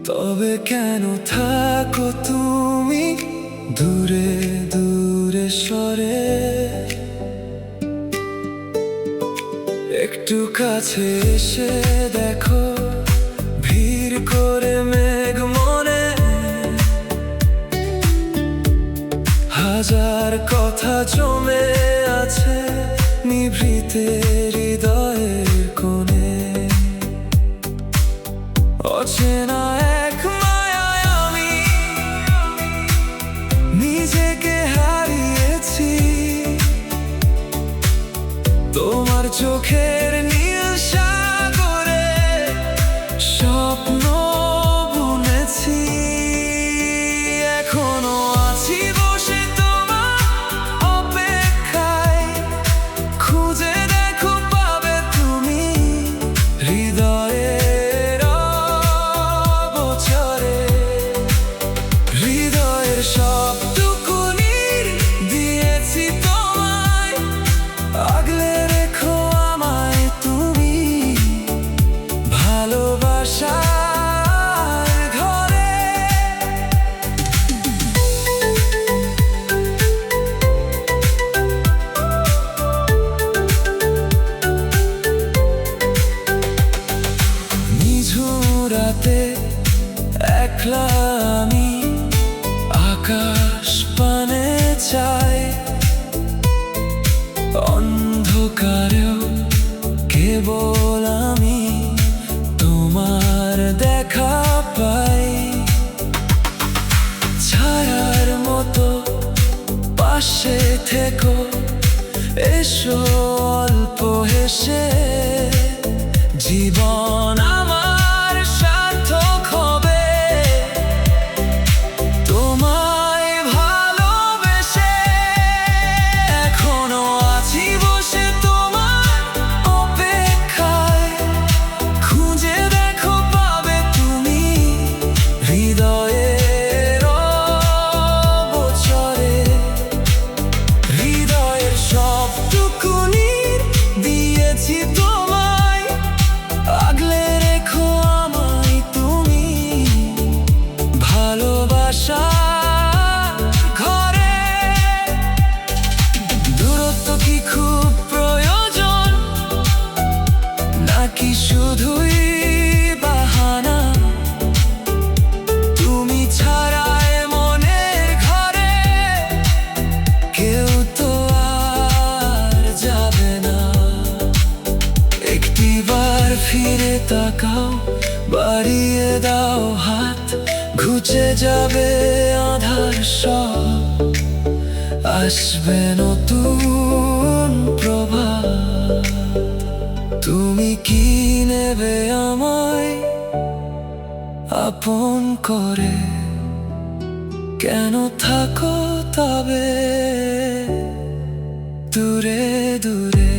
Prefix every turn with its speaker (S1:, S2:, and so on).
S1: তবে কেন থাকো তুমি দূরে দূরে সরে? একটু কাছে এসে দেখো, ভিড় করে মেঘ মনে। হাজার কথা জমে আছে নিভৃতে হৃদয়ের কোণে। অচেনা এক মায়ায় আমি নিজেকে হারিয়েছি। তোমার চোখের নীল সাগরে স্বপ্ন বুনেছি। এখনো আছি বসে তোমার অপেক্ষায়, খুঁজে দেখো পাবে তুমি হৃদয়ের অগোচরে। হৃদয়ের সবটুকু দিয়েছি তোমায়, আগলে রেখো আমায় তুমি ভালোবাসার ঘরে। নিঝুম রাতে একলা আমি আকাশ পানে চাই। অন্ধকারেও কেবল আমি তোমার দেখা পাই। ছায়ার মতো পাশে থেকো, এসো অল্প হেসে। জীবন আমার সার্থক হবে তোমায় ভালোবেসে। এখনো আছি বসে তোমার অপেক্ষায়, খুঁজে দেখো পাবে তুমি হৃদয়ের অগোচরে। হৃদয়ের সবটুকু দিয়েছি তোমায়, আগলে রেখো আমায় তুমি ভালোবাসার ঘরে। দূরত্ব কি খুব প্রয়োজন, নাকি শুধুই বাহানা? তুমি ছাড়ায় মনের ঘরে কেউ তো আর যাবে না। একটিবার ফিরে তাকাও, বাড়িয়ে দাও হাত, ঘুচে যাবে আধার সব। আসবে নতুন প্রভাত। তুমি কি নেবে আমায় আপন করে? কেন থাকো তবে দূরে দূরে?